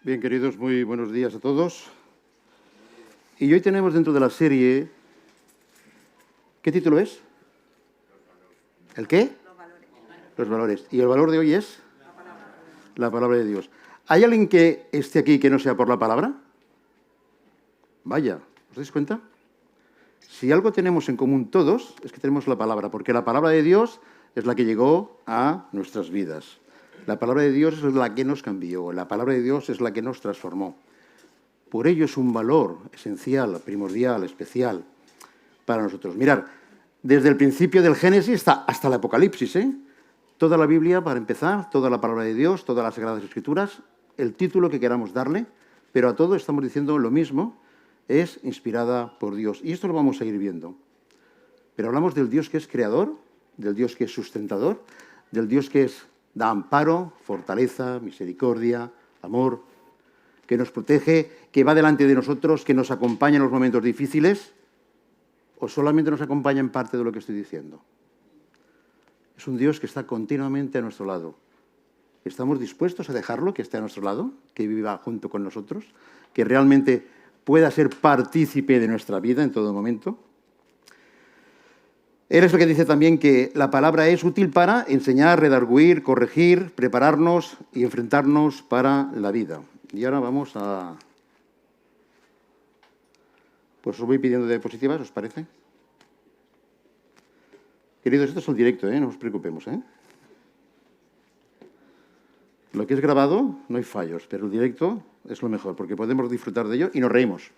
Bien, queridos, muy buenos días a todos. Y hoy tenemos dentro de la serie... ¿Qué título es? ¿El qué? Los valores. ¿Y el valor de hoy es? La palabra de Dios. ¿Hay alguien que esté aquí que no sea por la palabra? Vaya, ¿os dais cuenta? Si algo tenemos en común todos, es que tenemos la palabra, porque la palabra de Dios es la que llegó a nuestras vidas. La palabra de Dios es la que nos cambió, la palabra de Dios es la que nos transformó. Por ello es un valor esencial, primordial, especial para nosotros. Mirad, desde el principio del Génesis hasta el Apocalipsis, toda la Biblia, para empezar, toda la palabra de Dios, todas las Sagradas Escrituras, el título que queramos darle, pero a todo estamos diciendo lo mismo, es inspirada por Dios. Y esto lo vamos a ir viendo. Pero hablamos del Dios que es creador, del Dios que es sustentador, del Dios que da amparo, fortaleza, misericordia, amor, que nos protege, que va delante de nosotros, que nos acompaña en los momentos difíciles, o solamente nos acompaña en parte de lo que estoy diciendo. Es un Dios que está continuamente a nuestro lado. ¿Estamos dispuestos a dejarlo que esté a nuestro lado, que viva junto con nosotros, que realmente pueda ser partícipe de nuestra vida en todo momento? Él es el que dice también que la palabra es útil para enseñar, redarguir, corregir, prepararnos y enfrentarnos para la vida. Y ahora vamos a... Pues os voy pidiendo diapositivas, ¿os parece? Queridos, esto es el directo, no os preocupemos, Lo que es grabado, no hay fallos, pero el directo es lo mejor, porque podemos disfrutar de ello y nos reímos.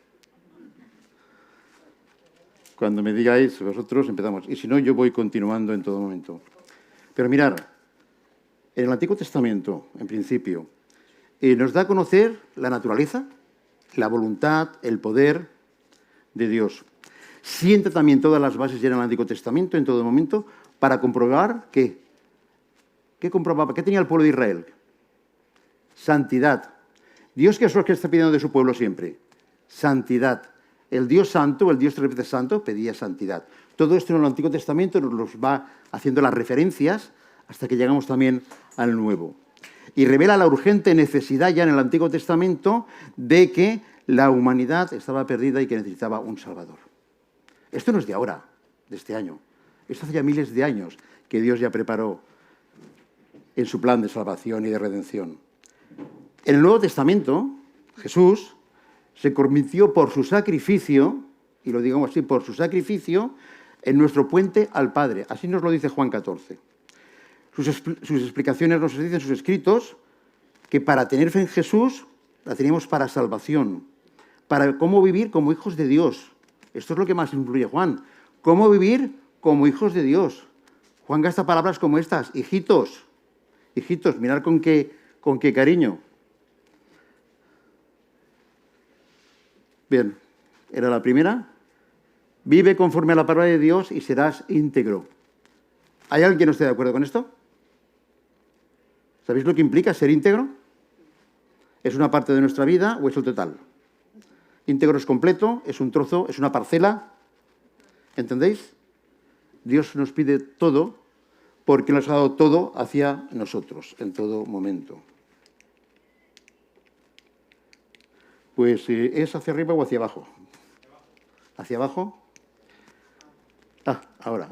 Cuando me digáis vosotros, empezamos. Y si no, yo voy continuando en todo momento. Pero mirad, en el Antiguo Testamento, en principio, nos da a conocer la naturaleza, la voluntad, el poder de Dios. Sienta también todas las bases ya en el Antiguo Testamento, en todo momento, para comprobar ¿qué comprobaba? ¿Qué tenía el pueblo de Israel? Santidad. Dios, ¿qué es lo que está pidiendo de su pueblo siempre? Santidad. El Dios santo, el Dios tres veces santo, pedía santidad. Todo esto en el Antiguo Testamento nos los va haciendo las referencias hasta que llegamos también al Nuevo. Y revela la urgente necesidad ya en el Antiguo Testamento de que la humanidad estaba perdida y que necesitaba un Salvador. Esto no es de ahora, de este año. Esto hace ya miles de años que Dios ya preparó en su plan de salvación y de redención. En el Nuevo Testamento, Jesús se convirtió por su sacrificio, y lo digamos así, por su sacrificio, en nuestro puente al Padre. Así nos lo dice Juan 14. Sus explicaciones nos dicen, sus escritos, que para tener fe en Jesús la teníamos para salvación, para cómo vivir como hijos de Dios. Esto es lo que más influye Juan. Cómo vivir como hijos de Dios. Juan gasta palabras como estas, hijitos, hijitos, mirad con qué cariño. Bien, era la primera. Vive conforme a la palabra de Dios y serás íntegro. ¿Hay alguien que no esté de acuerdo con esto? ¿Sabéis lo que implica ser íntegro? ¿Es una parte de nuestra vida o es el total? Íntegro es completo, es un trozo, es una parcela. ¿Entendéis? Dios nos pide todo porque nos ha dado todo hacia nosotros en todo momento. Pues ¿es hacia arriba o hacia abajo? ¿Hacia abajo? Ah, ahora.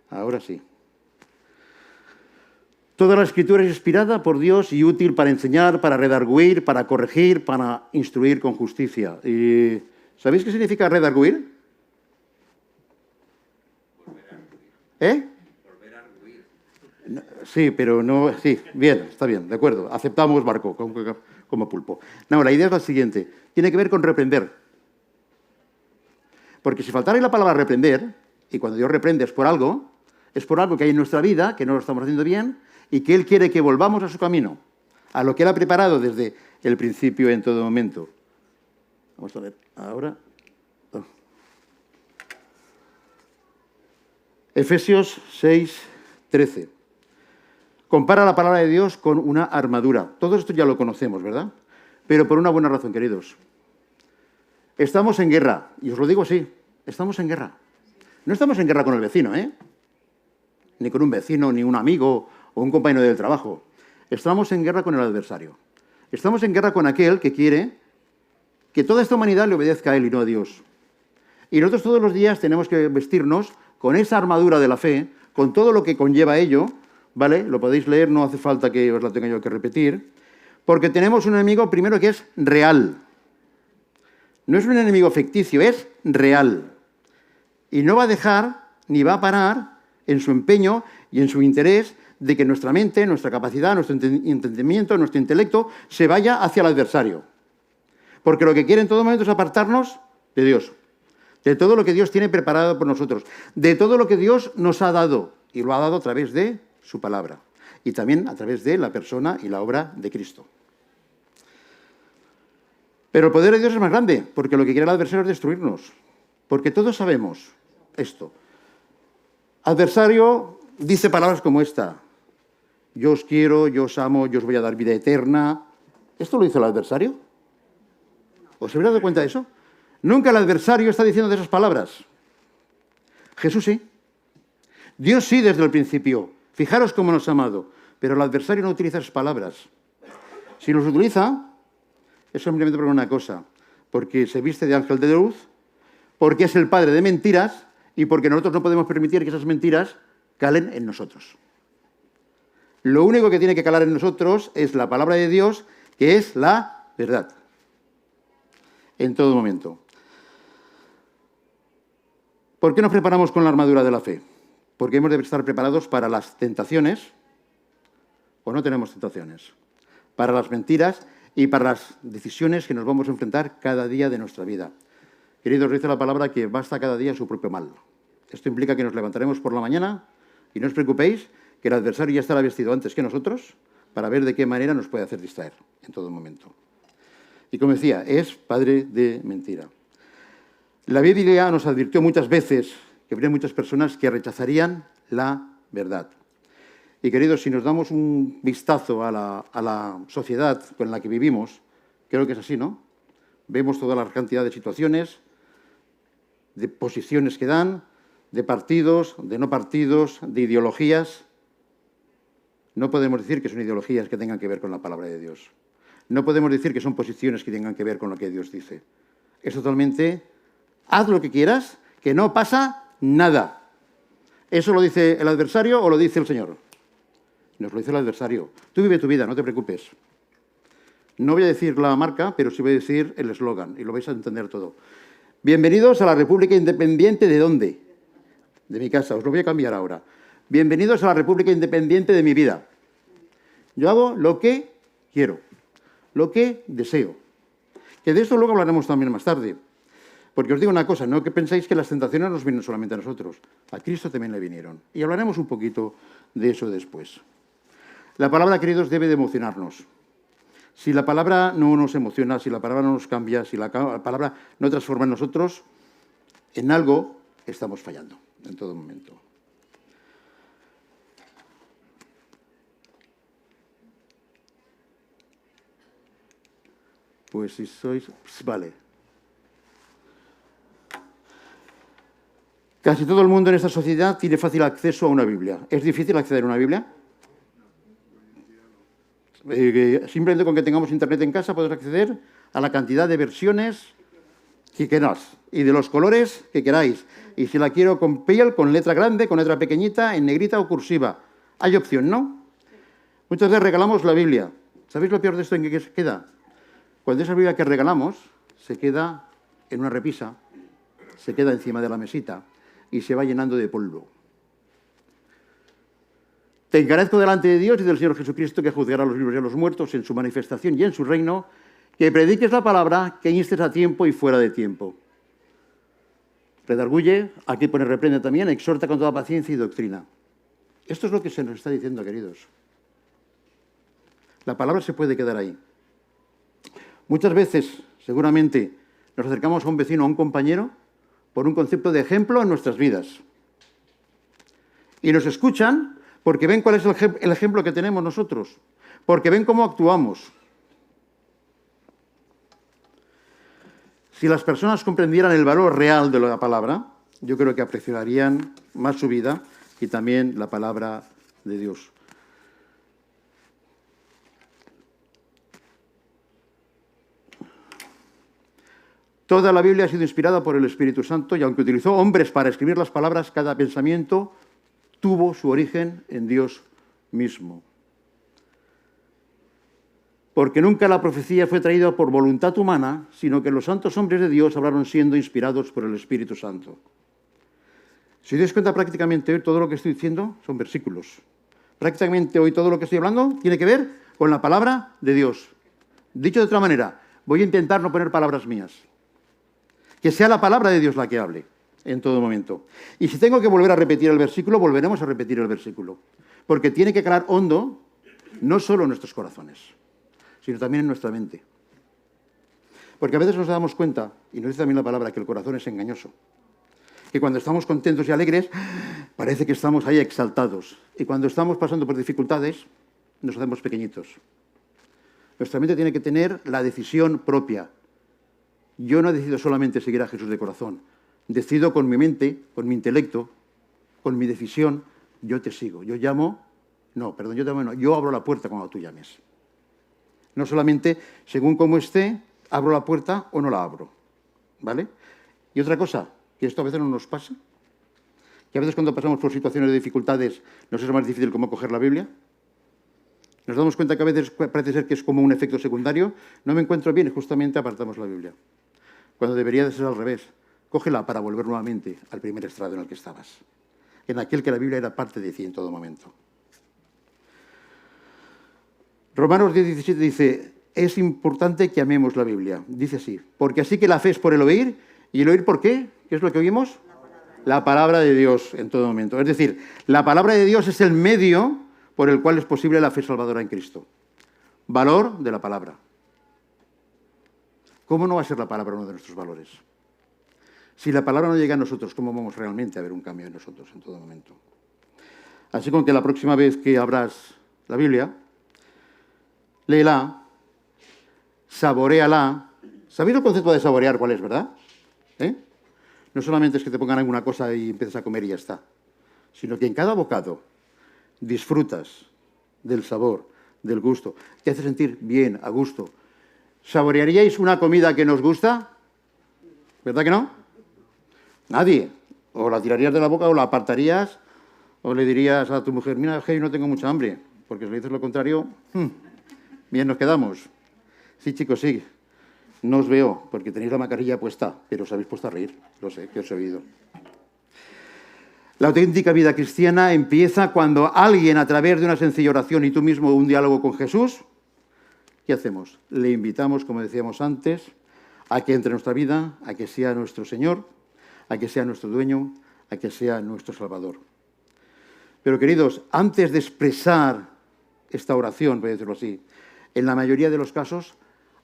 Ahora sí. Toda la Escritura es inspirada por Dios y útil para enseñar, para redarguir, para corregir, para instruir con justicia. ¿Sabéis qué significa redarguir? Volver a arguir. Sí, pero no... Sí, bien, está bien, de acuerdo. Aceptamos barco como pulpo. No, la idea es la siguiente. Tiene que ver con reprender. Porque si faltara la palabra reprender, y cuando Dios reprende es por algo que hay en nuestra vida, que no lo estamos haciendo bien, y que Él quiere que volvamos a su camino, a lo que Él ha preparado desde el principio en todo momento. Vamos a ver, ahora... Oh. Efesios 6, 13. Compara la palabra de Dios con una armadura. Todo esto ya lo conocemos, ¿verdad? Pero por una buena razón, queridos. Estamos en guerra, y os lo digo así, estamos en guerra. No estamos en guerra con el vecino, ni con un vecino, ni un amigo, o un compañero del trabajo. Estamos en guerra con el adversario. Estamos en guerra con aquel que quiere que toda esta humanidad le obedezca a él y no a Dios. Y nosotros todos los días tenemos que vestirnos con esa armadura de la fe, con todo lo que conlleva ello, ¿vale? Lo podéis leer, no hace falta que os la tenga yo que repetir, porque tenemos un enemigo primero que es real. No es un enemigo ficticio, es real. Y no va a dejar ni va a parar en su empeño y en su interés de que nuestra mente, nuestra capacidad, nuestro entendimiento, nuestro intelecto se vaya hacia el adversario. Porque lo que quiere en todo momento es apartarnos de Dios, de todo lo que Dios tiene preparado por nosotros, de todo lo que Dios nos ha dado, y lo ha dado a través de su palabra, y también a través de la persona y la obra de Cristo. Pero el poder de Dios es más grande, porque lo que quiere el adversario es destruirnos, porque todos sabemos esto. Adversario dice palabras como esta: yo os quiero, yo os amo, yo os voy a dar vida eterna. ¿Esto lo dice el adversario? ¿Os habéis dado cuenta de eso? Nunca el adversario está diciendo de esas palabras. Jesús sí. Dios sí desde el principio. Fijaros cómo nos ha amado. Pero el adversario no utiliza esas palabras. Si los utiliza, es simplemente por una cosa. Porque se viste de ángel de luz, porque es el padre de mentiras y porque nosotros no podemos permitir que esas mentiras calen en nosotros. Lo único que tiene que calar en nosotros es la palabra de Dios, que es la verdad. En todo momento. ¿Por qué nos preparamos con la armadura de la fe? Porque hemos de estar preparados para las tentaciones, o no tenemos tentaciones, para las mentiras y para las decisiones que nos vamos a enfrentar cada día de nuestra vida. Queridos, dice la palabra que basta cada día su propio mal. Esto implica que nos levantaremos por la mañana y no os preocupéis que el adversario ya estará vestido antes que nosotros para ver de qué manera nos puede hacer distraer en todo momento. Y como decía, es padre de mentira. La Biblia nos advirtió muchas veces que habría muchas personas que rechazarían la verdad. Y queridos, si nos damos un vistazo a la sociedad con la que vivimos, creo que es así, ¿no? Vemos toda la cantidad de situaciones, de posiciones que dan, de partidos, de no partidos, de ideologías. No podemos decir que son ideologías que tengan que ver con la palabra de Dios. No podemos decir que son posiciones que tengan que ver con lo que Dios dice. Es totalmente, haz lo que quieras, que no pasa nada. ¿Eso lo dice el adversario o lo dice el Señor? Nos lo dice el adversario. Tú vive tu vida, no te preocupes. No voy a decir la marca, pero sí voy a decir el eslogan, y lo vais a entender todo. Bienvenidos a la República Independiente, ¿de dónde? De mi casa, os lo voy a cambiar ahora. Bienvenidos a la República Independiente de mi vida. Yo hago lo que quiero, lo que deseo. Que de esto luego hablaremos también más tarde. Porque os digo una cosa, no que pensáis que las tentaciones nos vienen solamente a nosotros. A Cristo también le vinieron. Y hablaremos un poquito de eso después. La palabra, queridos, debe de emocionarnos. Si la palabra no nos emociona, si la palabra no nos cambia, si la palabra no transforma en nosotros, en algo estamos fallando, en todo momento. Pues si sois... Vale. Casi todo el mundo en esta sociedad tiene fácil acceso a una Biblia. ¿Es difícil acceder a una Biblia? Simplemente con que tengamos internet en casa podemos acceder a la cantidad de versiones que queráis y de los colores que queráis. Y si la quiero con piel, con letra grande, con letra pequeñita, en negrita o cursiva. Hay opción, ¿no? Muchas veces regalamos la Biblia. ¿Sabéis lo peor de esto en qué se queda? Cuando esa Biblia que regalamos se queda en una repisa, se queda encima de la mesita y se va llenando de polvo. Te encarezco delante de Dios y del Señor Jesucristo, que juzgará a los vivos y a los muertos en su manifestación y en su reino, que prediques la palabra, que instes a tiempo y fuera de tiempo. Redarguye, aquí pone reprende también, exhorta con toda paciencia y doctrina. Esto es lo que se nos está diciendo, queridos. La palabra se puede quedar ahí. Muchas veces, seguramente, nos acercamos a un vecino, a un compañero, por un concepto de ejemplo en nuestras vidas. Y nos escuchan porque ven cuál es el ejemplo que tenemos nosotros, porque ven cómo actuamos. Si las personas comprendieran el valor real de la palabra, yo creo que apreciarían más su vida y también la palabra de Dios. Toda la Biblia ha sido inspirada por el Espíritu Santo y aunque utilizó hombres para escribir las palabras, cada pensamiento tuvo su origen en Dios mismo. Porque nunca la profecía fue traída por voluntad humana, sino que los santos hombres de Dios hablaron siendo inspirados por el Espíritu Santo. Si os dais cuenta, prácticamente hoy todo lo que estoy diciendo son versículos. Prácticamente hoy todo lo que estoy hablando tiene que ver con la palabra de Dios. Dicho de otra manera, voy a intentar no poner palabras mías. Que sea la palabra de Dios la que hable en todo momento. Y si tengo que volver a repetir el versículo, volveremos a repetir el versículo. Porque tiene que calar hondo, no solo en nuestros corazones, sino también en nuestra mente. Porque a veces nos damos cuenta, y nos dice también la palabra, que el corazón es engañoso. Que cuando estamos contentos y alegres, parece que estamos ahí exaltados. Y cuando estamos pasando por dificultades, nos hacemos pequeñitos. Nuestra mente tiene que tener la decisión propia. Yo no decido solamente seguir a Jesús de corazón. Decido con mi mente, con mi intelecto, con mi decisión, yo te sigo. Yo abro la puerta cuando tú llames. No solamente, según cómo esté, abro la puerta o no la abro. ¿Vale? Y otra cosa, que esto a veces no nos pasa, que a veces cuando pasamos por situaciones de dificultades nos es más difícil como coger la Biblia. Nos damos cuenta que a veces parece ser que es como un efecto secundario. No me encuentro bien, justamente apartamos la Biblia. Cuando debería de ser al revés. Cógela para volver nuevamente al primer estrado en el que estabas. En aquel que la Biblia era parte de ti en todo momento. Romanos 10:17 dice, es importante que amemos la Biblia. Dice así, porque así que la fe es por el oír, y el oír ¿por qué? ¿Qué es lo que oímos? La palabra de Dios en todo momento. Es decir, la palabra de Dios es el medio por el cual es posible la fe salvadora en Cristo. Valor de la palabra. ¿Cómo no va a ser la palabra uno de nuestros valores? Si la palabra no llega a nosotros, ¿cómo vamos realmente a ver un cambio en nosotros en todo momento? Así con que la próxima vez que abras la Biblia, léela, saboréala. ¿Sabéis el concepto de saborear cuál es, verdad? No solamente es que te pongan alguna cosa y empieces a comer y ya está, sino que en cada bocado disfrutas del sabor, del gusto, te hace sentir bien, a gusto. ¿Saborearíais una comida que nos gusta? ¿Verdad que no? Nadie. O la tirarías de la boca o la apartarías o le dirías a tu mujer, mira, hey, no tengo mucha hambre, porque si le dices lo contrario, bien nos quedamos. Sí, chicos, sí. No os veo, porque tenéis la mascarilla puesta, pero os habéis puesto a reír. Lo sé, que os he oído. La auténtica vida cristiana empieza cuando alguien, a través de una sencilla oración y tú mismo un diálogo con Jesús, ¿qué hacemos? Le invitamos, como decíamos antes, a que entre en nuestra vida, a que sea nuestro Señor, a que sea nuestro dueño, a que sea nuestro Salvador. Pero, queridos, antes de expresar esta oración, voy a decirlo así, en la mayoría de los casos,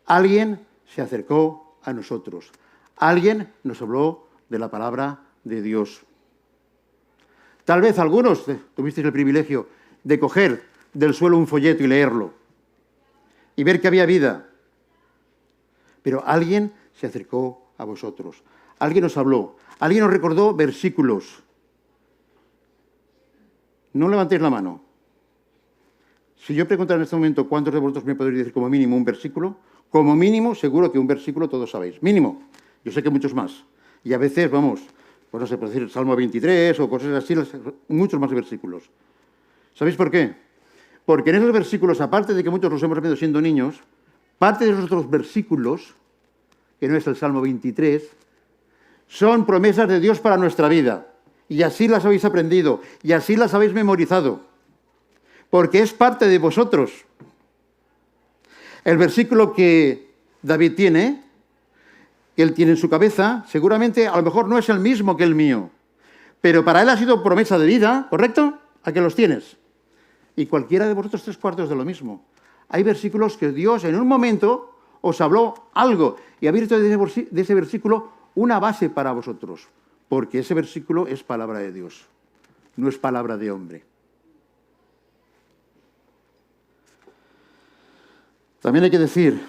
alguien se acercó a nosotros. Alguien nos habló de la palabra de Dios. Tal vez algunos tuvisteis el privilegio de coger del suelo un folleto y leerlo y ver que había vida. Pero alguien se acercó a vosotros. Alguien os habló. Alguien os recordó versículos. No levantéis la mano. Si yo preguntara en este momento cuántos de vosotros me podréis decir como mínimo un versículo, como mínimo seguro que un versículo todos sabéis. Mínimo. Yo sé que muchos más. Y a veces, vamos, pues no sé, por decir Salmo 23 o cosas así, muchos más versículos. ¿Sabéis por qué? Porque en esos versículos, aparte de que muchos los hemos aprendido siendo niños, parte de esos otros versículos, que no es el Salmo 23, son promesas de Dios para nuestra vida. Y así las habéis aprendido, y así las habéis memorizado. Porque es parte de vosotros. El versículo que David tiene, que él tiene en su cabeza, seguramente a lo mejor no es el mismo que el mío. Pero para él ha sido promesa de vida, ¿correcto? ¿A que los tienes? Y cualquiera de vosotros 3/4 de lo mismo. Hay versículos que Dios en un momento os habló algo y habéis hecho de ese versículo una base para vosotros. Porque ese versículo es palabra de Dios, no es palabra de hombre. También hay que decir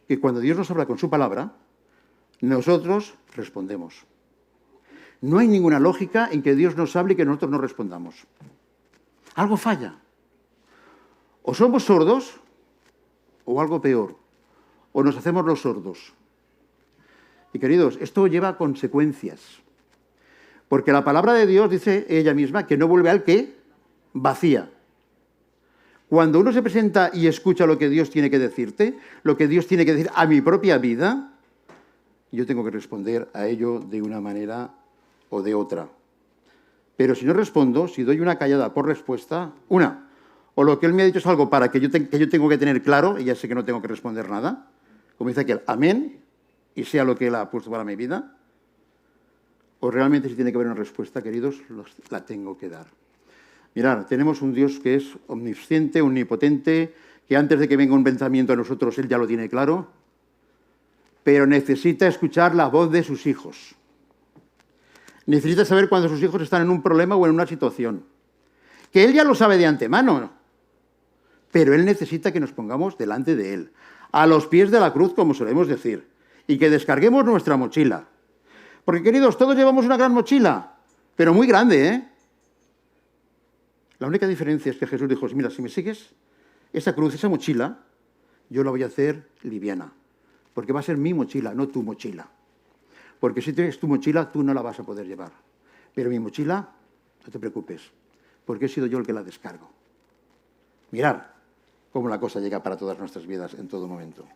que cuando Dios nos habla con su palabra, nosotros respondemos. No hay ninguna lógica en que Dios nos hable y que nosotros no respondamos. Algo falla. O somos sordos, o algo peor, o nos hacemos los sordos. Y queridos, esto lleva consecuencias. Porque la palabra de Dios dice ella misma que no vuelve al que vacía. Cuando uno se presenta y escucha lo que Dios tiene que decirte, lo que Dios tiene que decir a mi propia vida, yo tengo que responder a ello de una manera o de otra. Pero si no respondo, si doy una callada por respuesta, o lo que Él me ha dicho es algo para que yo tengo que tener claro, y ya sé que no tengo que responder nada, como dice aquel, amén, y sea lo que Él ha puesto para mi vida, o realmente si tiene que haber una respuesta, queridos, la tengo que dar. Mirad, tenemos un Dios que es omnisciente, omnipotente, que antes de que venga un pensamiento a nosotros, Él ya lo tiene claro, pero necesita escuchar la voz de sus hijos. Necesita saber cuando sus hijos están en un problema o en una situación. Que Él ya lo sabe de antemano, pero Él necesita que nos pongamos delante de Él, a los pies de la cruz, como solemos decir, y que descarguemos nuestra mochila. Porque, queridos, todos llevamos una gran mochila, pero muy grande, ¿eh? La única diferencia es que Jesús dijo, mira, si me sigues, esa cruz, esa mochila, yo la voy a hacer liviana, porque va a ser mi mochila, no tu mochila. Porque si tienes tu mochila, tú no la vas a poder llevar. Pero mi mochila, no te preocupes, porque he sido yo el que la descargo. Mirad cómo la cosa llega para todas nuestras vidas en todo momento.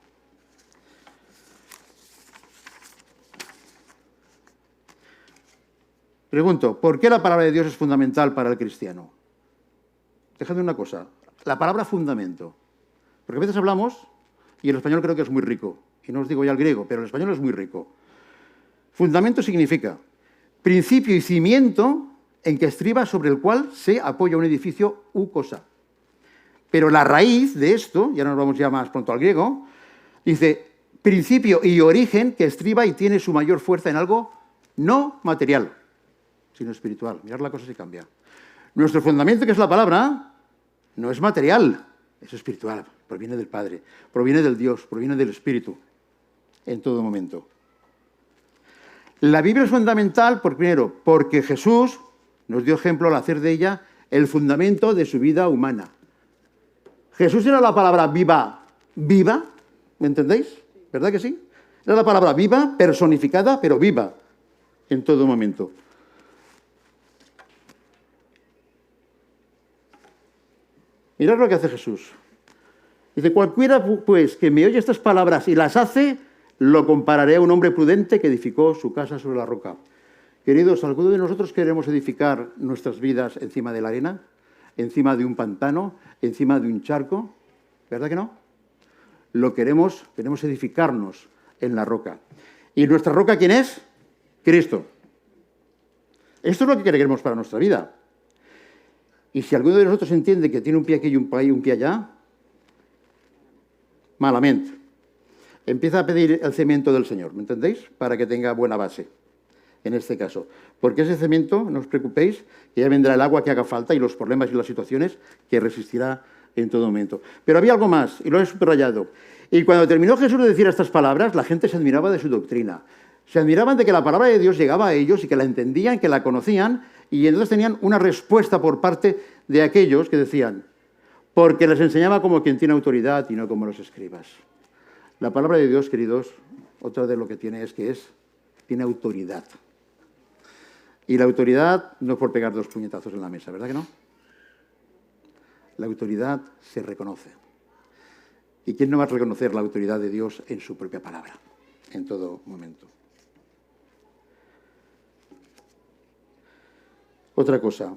Pregunto, ¿por qué la palabra de Dios es fundamental para el cristiano? Dejadme una cosa, la palabra fundamento. Porque a veces hablamos, y el español creo que es muy rico, y no os digo ya el griego, pero el español es muy rico. Fundamento significa principio y cimiento en que estriba sobre el cual se apoya un edificio u cosa. Pero la raíz de esto, ya nos vamos ya más pronto al griego, dice principio y origen que estriba y tiene su mayor fuerza en algo no material, sino espiritual. Mirad, la cosa se cambia. Nuestro fundamento, que es la palabra, no es material, es espiritual, proviene del Padre, proviene del Dios, proviene del Espíritu, en todo momento. La Biblia es fundamental, primero, porque Jesús nos dio ejemplo al hacer de ella el fundamento de su vida humana. Jesús era la palabra viva, ¿me entendéis? ¿Verdad que sí? Era la palabra viva, personificada, pero viva, en todo momento. Mirad lo que hace Jesús. Dice, cualquiera pues que me oye estas palabras y las hace, lo compararé a un hombre prudente que edificó su casa sobre la roca. Queridos, ¿alguno de nosotros queremos edificar nuestras vidas encima de la arena? ¿Encima de un pantano? ¿Encima de un charco? ¿Verdad que no? Queremos edificarnos en la roca. ¿Y nuestra roca quién es? Cristo. Esto es lo que queremos para nuestra vida. Y si alguno de nosotros entiende que tiene un pie aquí y un pie allá, malamente. Empieza a pedir el cemento del Señor, ¿me entendéis? Para que tenga buena base, en este caso. Porque ese cemento, no os preocupéis, que ya vendrá el agua que haga falta y los problemas y las situaciones que resistirá en todo momento. Pero había algo más, y lo he subrayado. Y cuando terminó Jesús de decir estas palabras, la gente se admiraba de su doctrina. Se admiraban de que la palabra de Dios llegaba a ellos y que la entendían, que la conocían, y entonces tenían una respuesta por parte de aquellos que decían, porque les enseñaba como quien tiene autoridad y no como los escribas. La palabra de Dios, queridos, otra de lo que tiene es que tiene autoridad. Y la autoridad no es por pegar dos puñetazos en la mesa, ¿verdad que no? La autoridad se reconoce. ¿Y quién no va a reconocer la autoridad de Dios en su propia palabra, en todo momento? Otra cosa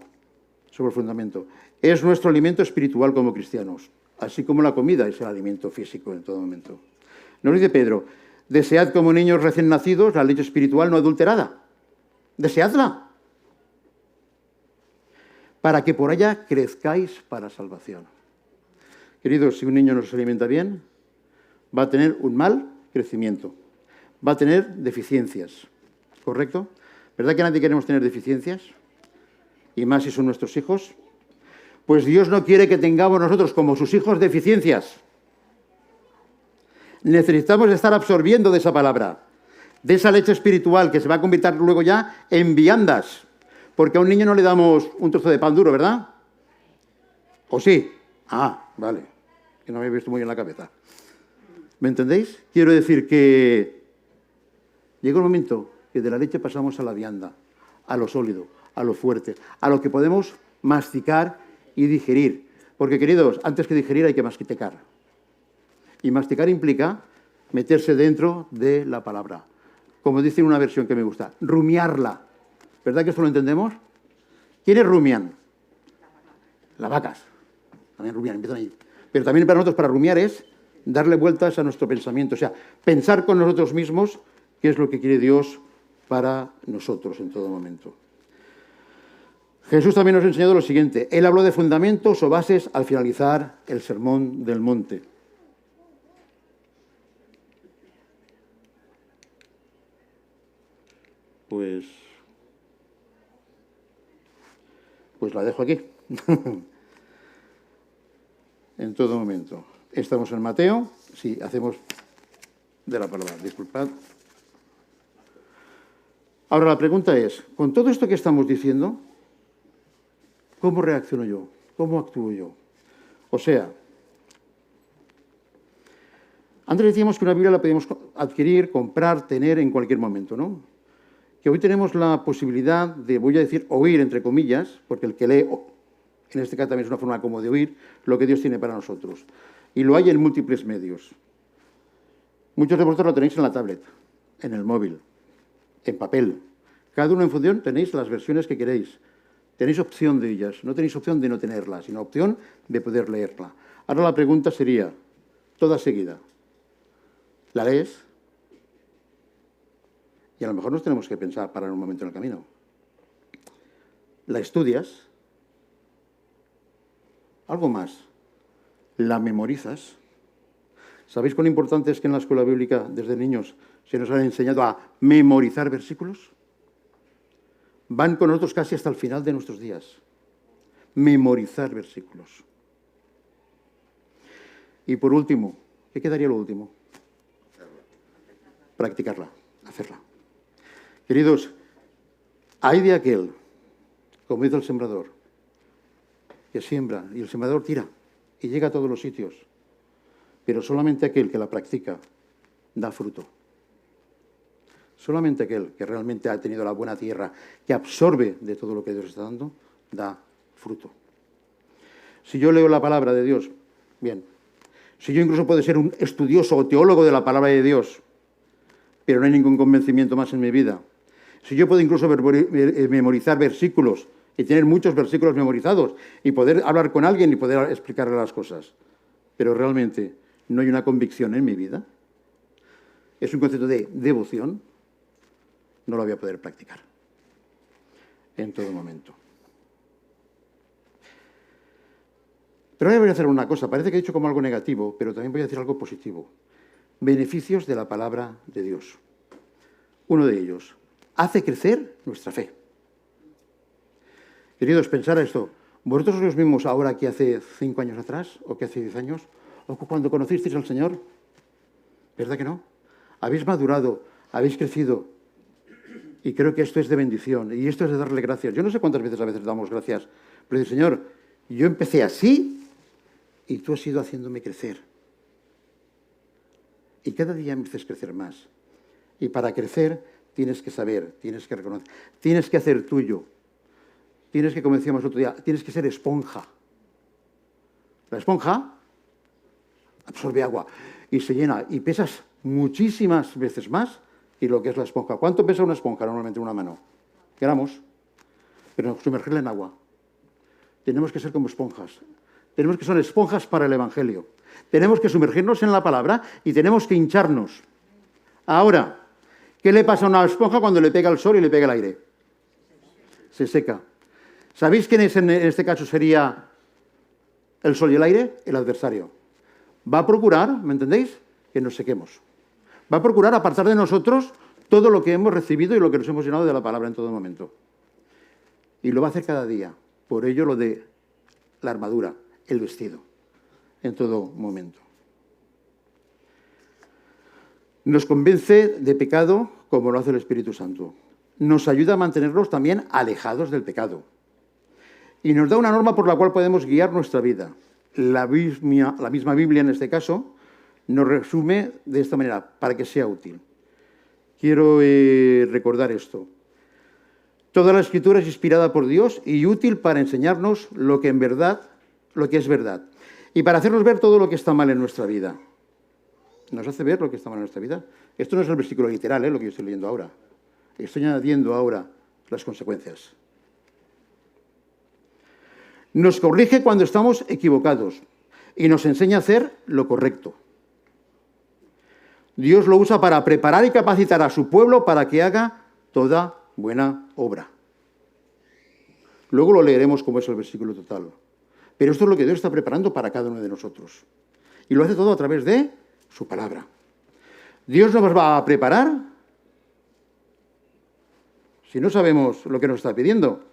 sobre el fundamento. Es nuestro alimento espiritual como cristianos, así como la comida es el alimento físico en todo momento. Nos dice Pedro, desead como niños recién nacidos la leche espiritual no adulterada. Deseadla, para que por ella crezcáis para salvación. Queridos, si un niño no se alimenta bien, va a tener un mal crecimiento, va a tener deficiencias, ¿correcto? ¿Verdad que nadie queremos tener deficiencias? Y más si son nuestros hijos. Pues Dios no quiere que tengamos nosotros como sus hijos deficiencias. Necesitamos estar absorbiendo de esa palabra, de esa leche espiritual que se va a convertir luego ya en viandas. Porque a un niño no le damos un trozo de pan duro, ¿verdad? ¿O sí? Ah, vale. Que no me he visto muy en la cabeza. ¿Me entendéis? Quiero decir que Llega un momento que de la leche pasamos a la vianda, a lo sólido, a lo fuerte, a lo que podemos masticar y digerir. Porque, queridos, antes que digerir hay que masticar. Y masticar implica meterse dentro de la palabra. Como dice en una versión que me gusta, rumiarla. ¿Verdad que esto lo entendemos? ¿Quiénes rumian? Las vacas. También rumian, empiezan ahí. Pero también para nosotros, para rumiar es darle vueltas a nuestro pensamiento. O sea, pensar con nosotros mismos qué es lo que quiere Dios para nosotros en todo momento. Jesús también nos ha enseñado lo siguiente. Él habló de fundamentos o bases al finalizar el Sermón del Monte. Pues la dejo aquí. En todo momento. Estamos en Mateo. Sí, hacemos de la palabra. Disculpad. Ahora la pregunta es, con todo esto que estamos diciendo, ¿cómo reacciono yo? ¿Cómo actúo yo? O sea, antes decíamos que una Biblia la podíamos adquirir, comprar, tener en cualquier momento, ¿no? Que hoy tenemos la posibilidad de, voy a decir, oír, entre comillas, porque el que lee, en este caso también es una forma como de oír, lo que Dios tiene para nosotros. Y lo hay en múltiples medios. Muchos de vosotros lo tenéis en la tablet, en el móvil, en papel. Cada uno en función tenéis las versiones que queréis. Tenéis opción de ellas, no tenéis opción de no tenerla, sino opción de poder leerla. Ahora la pregunta sería, toda seguida, ¿la lees? Y a lo mejor nos tenemos que pensar parar un momento en el camino. ¿La estudias? Algo más. ¿La memorizas? ¿Sabéis cuán importante es que en la escuela bíblica, desde niños, se nos han enseñado a memorizar versículos? Van con nosotros casi hasta el final de nuestros días. Memorizar versículos. Y por último, ¿qué quedaría lo último? Practicarla, hacerla. Queridos, hay de aquel, como dice el sembrador, que siembra y el sembrador tira y llega a todos los sitios, pero solamente aquel que la practica da fruto. Solamente aquel que realmente ha tenido la buena tierra, que absorbe de todo lo que Dios está dando, da fruto. Si yo leo la palabra de Dios, bien. Si yo incluso puedo ser un estudioso o teólogo de la palabra de Dios, pero no hay ningún convencimiento más en mi vida. Si yo puedo incluso memorizar versículos y tener muchos versículos memorizados y poder hablar con alguien y poder explicarle las cosas, pero realmente no hay una convicción en mi vida, es un concepto de devoción, no lo voy a poder practicar en todo momento. Pero ahora voy a hacer una cosa, parece que he dicho como algo negativo, pero también voy a decir algo positivo. Beneficios de la palabra de Dios. Uno de ellos, hace crecer nuestra fe. Queridos, pensar esto, ¿vosotros os los mismos ahora que hace 5 años atrás, o que hace 10 años, o cuando conocisteis al Señor? ¿Verdad que no? Habéis madurado, habéis crecido, y creo que esto es de bendición, y esto es de darle gracias. Yo no sé cuántas veces a veces damos gracias, pero dice, Señor, yo empecé así, y tú has ido haciéndome crecer. Y cada día me haces crecer más. Y para crecer tienes que saber, tienes que reconocer, tienes que hacer tuyo. Tienes que, como decíamos otro día, tienes que ser esponja. La esponja absorbe agua y se llena y pesas muchísimas veces más que lo que es la esponja. ¿Cuánto pesa una esponja normalmente en una mano? Gramos. Pero sumergirla en agua. Tenemos que ser como esponjas. Tenemos que ser esponjas para el Evangelio. Tenemos que sumergirnos en la palabra y tenemos que hincharnos. Ahora, ¿qué le pasa a una esponja cuando le pega el sol y le pega el aire? Se seca. ¿Sabéis quién es en este caso sería el sol y el aire? El adversario. Va a procurar, ¿me entendéis?, que nos sequemos. Va a procurar apartar de nosotros todo lo que hemos recibido y lo que nos hemos llenado de la palabra en todo momento. Y lo va a hacer cada día. Por ello lo de la armadura, el vestido, en todo momento. Nos convence de pecado como lo hace el Espíritu Santo. Nos ayuda a mantenernos también alejados del pecado. Y nos da una norma por la cual podemos guiar nuestra vida. La misma Biblia, en este caso, nos resume de esta manera, para que sea útil. quiero recordar esto. Toda la Escritura es inspirada por Dios y útil para enseñarnos lo que es verdad, y para hacernos ver todo lo que está mal en nuestra vida. Nos hace ver lo que está mal en nuestra vida. Esto no es el versículo literal, lo que yo estoy leyendo ahora. Estoy añadiendo ahora las consecuencias. Nos corrige cuando estamos equivocados y nos enseña a hacer lo correcto. Dios lo usa para preparar y capacitar a su pueblo para que haga toda buena obra. Luego lo leeremos como es el versículo total. Pero esto es lo que Dios está preparando para cada uno de nosotros. Y lo hace todo a través de su palabra. Dios nos va a preparar si no sabemos lo que nos está pidiendo.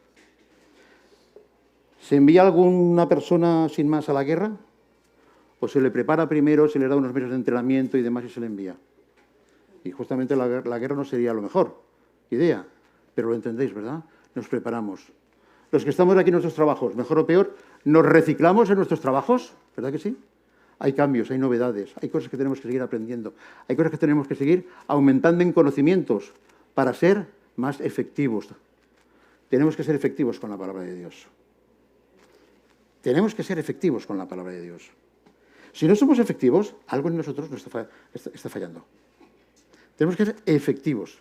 ¿Se envía alguna persona sin más a la guerra? ¿O se le prepara primero, se le da unos meses de entrenamiento y demás y se le envía? Y justamente la guerra no sería lo mejor idea, pero lo entendéis, ¿verdad? Nos preparamos. Los que estamos aquí en nuestros trabajos, mejor o peor, nos reciclamos en nuestros trabajos, ¿verdad que sí? Hay cambios, hay novedades, hay cosas que tenemos que seguir aprendiendo, hay cosas que tenemos que seguir aumentando en conocimientos para ser más efectivos. Tenemos que ser efectivos con la palabra de Dios. Tenemos que ser efectivos con la palabra de Dios. Si no somos efectivos, algo en nosotros nos está fallando. Tenemos que ser efectivos.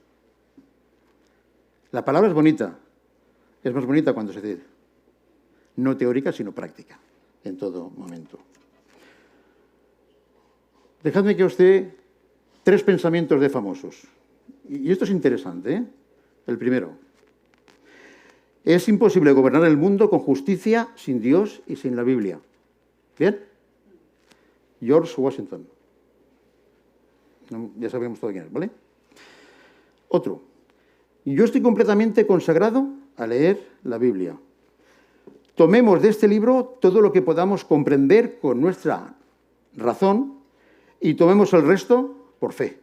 La palabra es bonita. Es más bonita cuando se dice no teórica, sino práctica, en todo momento. Dejadme que os dé 3 pensamientos de famosos. Y esto es interesante, ¿eh? El primero. Es imposible gobernar el mundo con justicia sin Dios y sin la Biblia. ¿Bien? George Washington. Ya sabemos todo quién es, ¿vale? Otro. Yo estoy completamente consagrado a leer la Biblia. Tomemos de este libro todo lo que podamos comprender con nuestra razón y tomemos el resto por fe.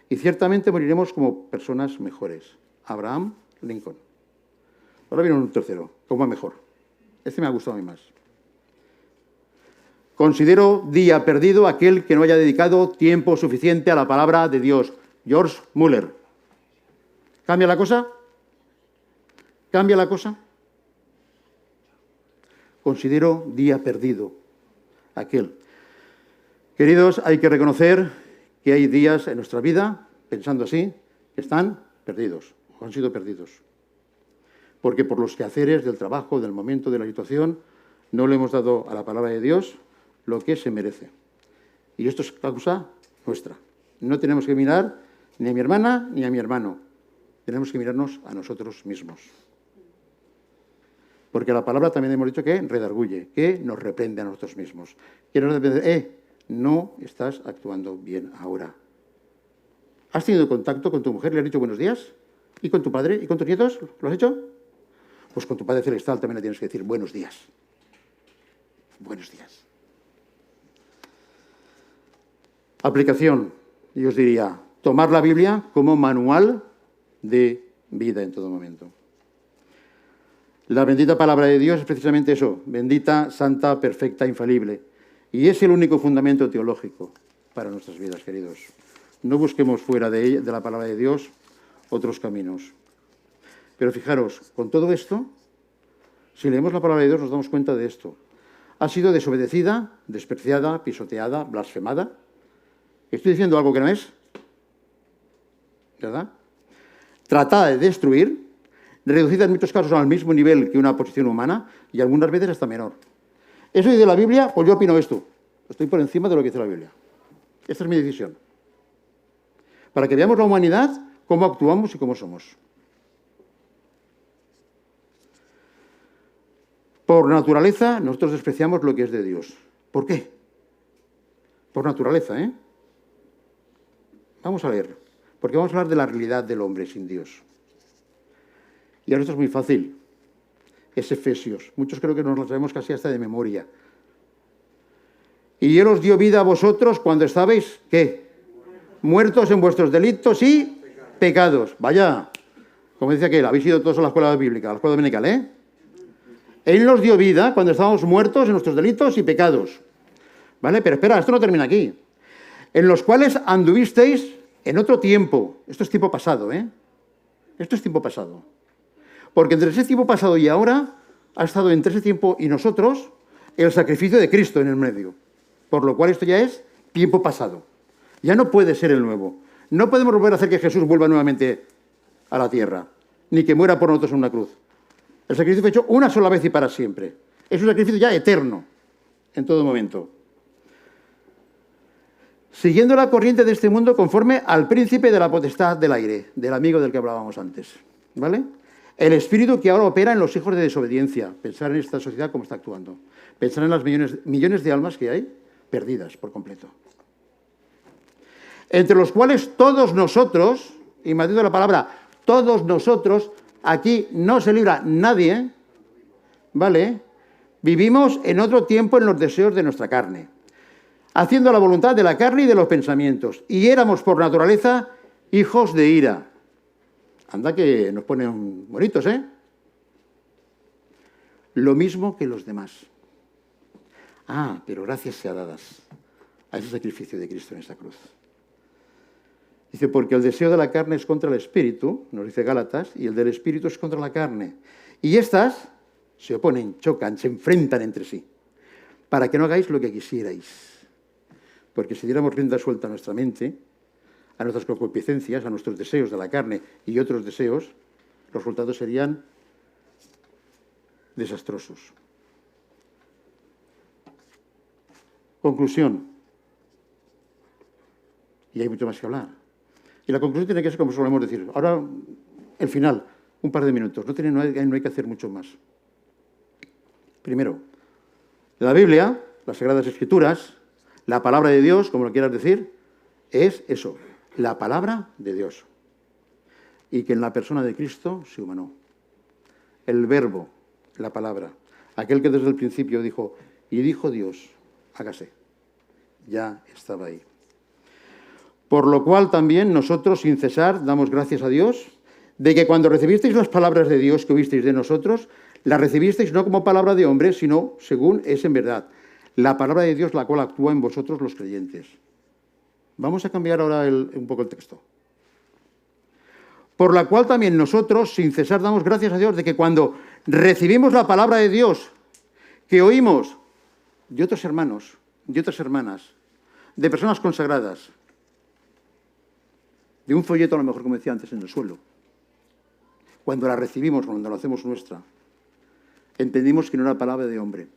Y ciertamente moriremos como personas mejores. Abraham Lincoln. Ahora viene un tercero, como mejor. Este me ha gustado a mí más. Considero día perdido aquel que no haya dedicado tiempo suficiente a la palabra de Dios. George Muller. ¿Cambia la cosa? ¿Cambia la cosa? Considero día perdido aquel. Queridos, hay que reconocer que hay días en nuestra vida, pensando así, que están perdidos, o han sido perdidos. Porque por los quehaceres del trabajo, del momento, de la situación, no le hemos dado a la palabra de Dios lo que se merece. Y esto es causa nuestra. No tenemos que mirar ni a mi hermana ni a mi hermano. Tenemos que mirarnos a nosotros mismos. Porque la palabra también hemos dicho que redarguye, que nos reprende a nosotros mismos. Que nos reprende, no estás actuando bien ahora. ¿Has tenido contacto con tu mujer? ¿Le has dicho buenos días? ¿Y con tu padre? ¿Y con tus nietos? ¿Lo has hecho? Pues con tu Padre Celestial también le tienes que decir buenos días. Buenos días. Aplicación. Yo os diría, tomar la Biblia como manual de vida en todo momento. La bendita palabra de Dios es precisamente eso, bendita, santa, perfecta, infalible. Y es el único fundamento teológico para nuestras vidas, queridos. No busquemos fuera de ella, de la palabra de Dios, otros caminos. Pero fijaros, con todo esto, si leemos la palabra de Dios nos damos cuenta de esto. Ha sido desobedecida, despreciada, pisoteada, blasfemada. ¿Estoy diciendo algo que no es? ¿Verdad? Tratada de destruir, reducida en muchos casos al mismo nivel que una posición humana y algunas veces hasta menor. ¿Eso dice la Biblia? Pues yo opino esto. Estoy por encima de lo que dice la Biblia. Esta es mi decisión. Para que veamos la humanidad, cómo actuamos y cómo somos. Por naturaleza, nosotros despreciamos lo que es de Dios. ¿Por qué? Por naturaleza, ¿eh? Vamos a leer. Porque vamos a hablar de la realidad del hombre sin Dios. Y ahora esto es muy fácil. Es Efesios. Muchos creo que nos lo sabemos casi hasta de memoria. Y Él os dio vida a vosotros cuando estabais, ¿qué? Muertos en vuestros delitos y pecados. Vaya, como dice aquel, habéis ido todos a la escuela bíblica, a la escuela dominical, ¿eh? Él nos dio vida cuando estábamos muertos en nuestros delitos y pecados. ¿Vale? Pero espera, esto no termina aquí. En los cuales anduvisteis en otro tiempo, esto es tiempo pasado, esto es tiempo pasado, porque entre ese tiempo pasado y ahora ha estado entre ese tiempo y nosotros el sacrificio de Cristo en el medio, por lo cual esto ya es tiempo pasado, ya no puede ser el nuevo, no podemos volver a hacer que Jesús vuelva nuevamente a la tierra, ni que muera por nosotros en una cruz. El sacrificio fue hecho una sola vez y para siempre, es un sacrificio ya eterno, en todo momento. Siguiendo la corriente de este mundo conforme al príncipe de la potestad del aire, del amigo del que hablábamos antes, ¿vale? El espíritu que ahora opera en los hijos de desobediencia. Pensar en esta sociedad cómo está actuando. Pensar en las millones de almas que hay perdidas por completo. Entre los cuales todos nosotros, y me ha dicho la palabra, todos nosotros, aquí no se libra nadie, ¿vale? Vivimos en otro tiempo en los deseos de nuestra carne, haciendo la voluntad de la carne y de los pensamientos. Y éramos por naturaleza hijos de ira. Anda que nos ponen bonitos, ¿eh? Lo mismo que los demás. Ah, pero gracias sea dadas a ese sacrificio de Cristo en esa cruz. Dice, porque el deseo de la carne es contra el espíritu, nos dice Gálatas, y el del espíritu es contra la carne. Y estas se oponen, chocan, se enfrentan entre sí, para que no hagáis lo que quisierais. Porque si diéramos rienda suelta a nuestra mente, a nuestras concupiscencias, a nuestros deseos de la carne y otros deseos, los resultados serían desastrosos. Conclusión. Y hay mucho más que hablar. Y la conclusión tiene que ser como solemos decir. Ahora, el final, un par de minutos. No hay que hacer mucho más. Primero, la Biblia, las Sagradas Escrituras, la palabra de Dios, como lo quieras decir, es eso, la palabra de Dios. Y que en la persona de Cristo se humanó. El verbo, la palabra. Aquel que desde el principio dijo, y dijo Dios, hágase. Ya estaba ahí. Por lo cual también nosotros, sin cesar, damos gracias a Dios de que cuando recibisteis las palabras de Dios que oísteis de nosotros, las recibisteis no como palabra de hombre, sino según es en verdad. La palabra de Dios, la cual actúa en vosotros los creyentes. Vamos a cambiar ahora un poco el texto. Por la cual también nosotros, sin cesar, damos gracias a Dios de que cuando recibimos la palabra de Dios que oímos de otros hermanos, de otras hermanas, de personas consagradas, de un folleto a lo mejor, como decía antes, en el suelo, cuando la recibimos, cuando la hacemos nuestra, entendimos que no era palabra de hombre.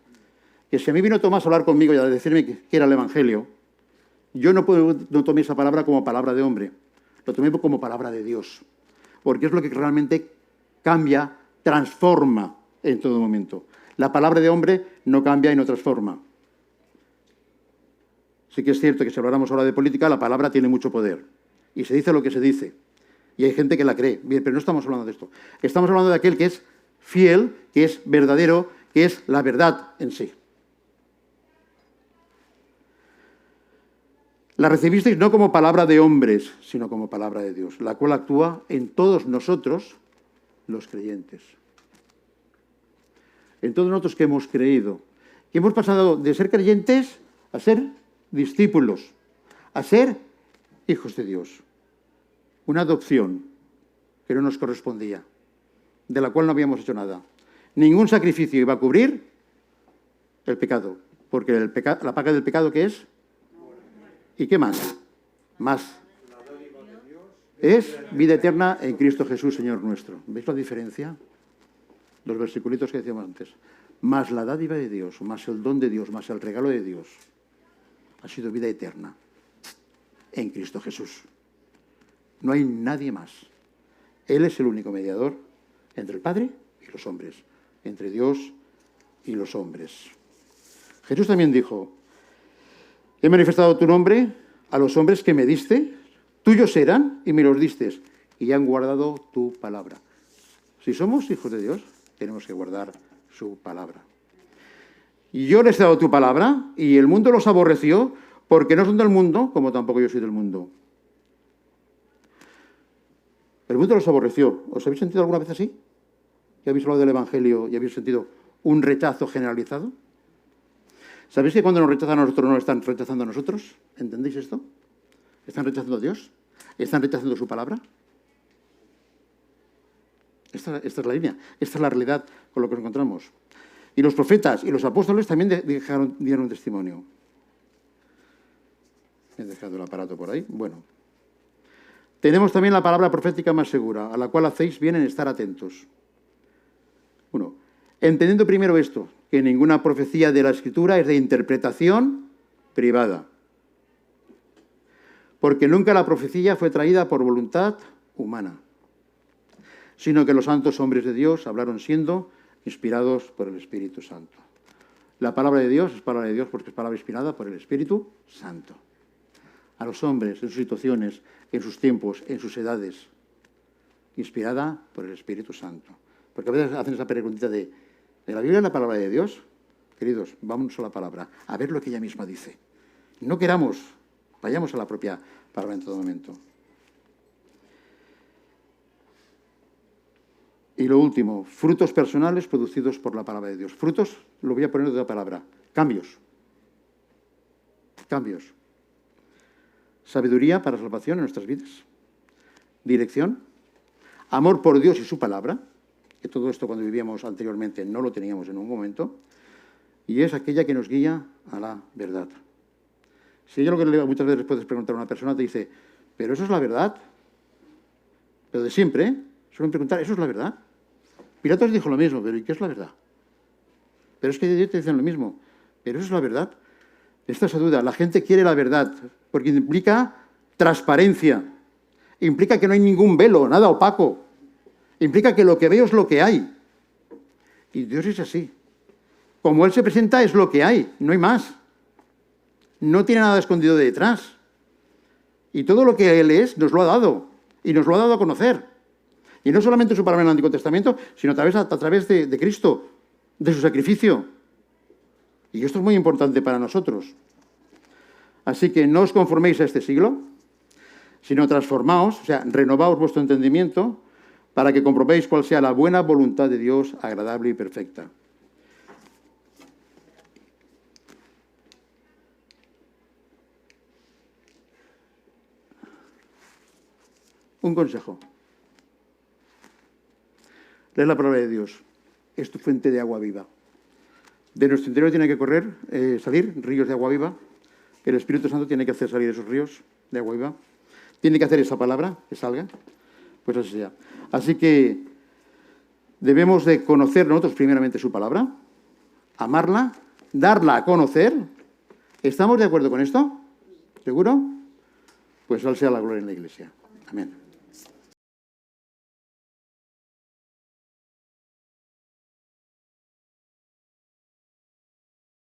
Que si a mí vino Tomás a hablar conmigo y a decirme que era el Evangelio, yo no tomé esa palabra como palabra de hombre, lo tomé como palabra de Dios, porque es lo que realmente cambia, transforma en todo momento. La palabra de hombre no cambia y no transforma. Sí que es cierto que si habláramos ahora de política, la palabra tiene mucho poder y se dice lo que se dice. Y hay gente que la cree. Bien, pero no estamos hablando de esto. Estamos hablando de aquel que es fiel, que es verdadero, que es la verdad en sí. La recibisteis no como palabra de hombres, sino como palabra de Dios, la cual actúa en todos nosotros, los creyentes. En todos nosotros que hemos creído, que hemos pasado de ser creyentes a ser discípulos, a ser hijos de Dios. Una adopción que no nos correspondía, de la cual no habíamos hecho nada. Ningún sacrificio iba a cubrir el pecado, porque la paga del pecado, ¿qué es? ¿Y qué más? Más. Es vida eterna en Cristo Jesús, Señor nuestro. ¿Veis la diferencia? Los versiculitos que decíamos antes. Más la dádiva de Dios, más el don de Dios, más el regalo de Dios. Ha sido vida eterna en Cristo Jesús. No hay nadie más. Él es el único mediador entre el Padre y los hombres, entre Dios y los hombres. Jesús también dijo, he manifestado tu nombre a los hombres que me diste, tuyos eran y me los diste, y han guardado tu palabra. Si somos hijos de Dios, tenemos que guardar su palabra. Y yo les he dado tu palabra, y el mundo los aborreció, porque no son del mundo, como tampoco yo soy del mundo. El mundo los aborreció. ¿Os habéis sentido alguna vez así? ¿Ya habéis hablado del Evangelio y habéis sentido un rechazo generalizado? ¿Sabéis que cuando nos rechazan a nosotros no están rechazando a nosotros? ¿Entendéis esto? ¿Están rechazando a Dios? ¿Están rechazando su palabra? Esta es la línea, esta es la realidad con lo que nos encontramos. Y los profetas y los apóstoles también dieron un testimonio. He dejado el aparato por ahí. Bueno. Tenemos también la palabra profética más segura, a la cual hacéis bien en estar atentos. 1. Entendiendo primero esto, que ninguna profecía de la Escritura es de interpretación privada. Porque nunca la profecía fue traída por voluntad humana, sino que los santos hombres de Dios hablaron siendo inspirados por el Espíritu Santo. La palabra de Dios es palabra de Dios porque es palabra inspirada por el Espíritu Santo. A los hombres, en sus situaciones, en sus tiempos, en sus edades, inspirada por el Espíritu Santo. Porque a veces hacen esa preguntita de ¿la Biblia es la palabra de Dios? Queridos, vamos a la palabra, a ver lo que ella misma dice. No queramos, vayamos a la propia palabra en todo momento. Y lo último, frutos personales producidos por la palabra de Dios. Frutos, lo voy a poner de otra palabra, cambios. Cambios. Sabiduría para salvación en nuestras vidas. Dirección. Amor por Dios y su palabra, que todo esto cuando vivíamos anteriormente no lo teníamos en un momento, y es aquella que nos guía a la verdad. Si yo lo que muchas veces puedes preguntar a una persona, te dice, ¿pero eso es la verdad? Pero de siempre, ¿eh? Suelen preguntar, ¿eso es la verdad? Pilatos dijo lo mismo, pero ¿y qué es la verdad? Pero es que Dios te dicen lo mismo, pero ¿eso es la verdad? Esta es la duda. La gente quiere la verdad, porque implica transparencia, implica que no hay ningún velo, nada opaco, implica que lo que veo es lo que hay. Y Dios es así. Como Él se presenta es lo que hay, no hay más. No tiene nada escondido detrás. Y todo lo que Él es nos lo ha dado, y nos lo ha dado a conocer. Y no solamente su palabra en el Antiguo Testamento, sino a través de Cristo, de su sacrificio. Y esto es muy importante para nosotros. Así que no os conforméis a este siglo, sino transformaos, o sea, renovaos vuestro entendimiento para que comprobéis cuál sea la buena voluntad de Dios, agradable y perfecta. Un consejo. Leer la palabra de Dios. Es tu fuente de agua viva. De nuestro interior tiene que salir ríos de agua viva. El Espíritu Santo tiene que hacer salir esos ríos de agua viva. Tiene que hacer esa palabra que salga. Pues así sea. Así que debemos de conocer nosotros primeramente su palabra, amarla, darla a conocer. ¿Estamos de acuerdo con esto? ¿Seguro? Pues al sea la gloria en la Iglesia. Amén.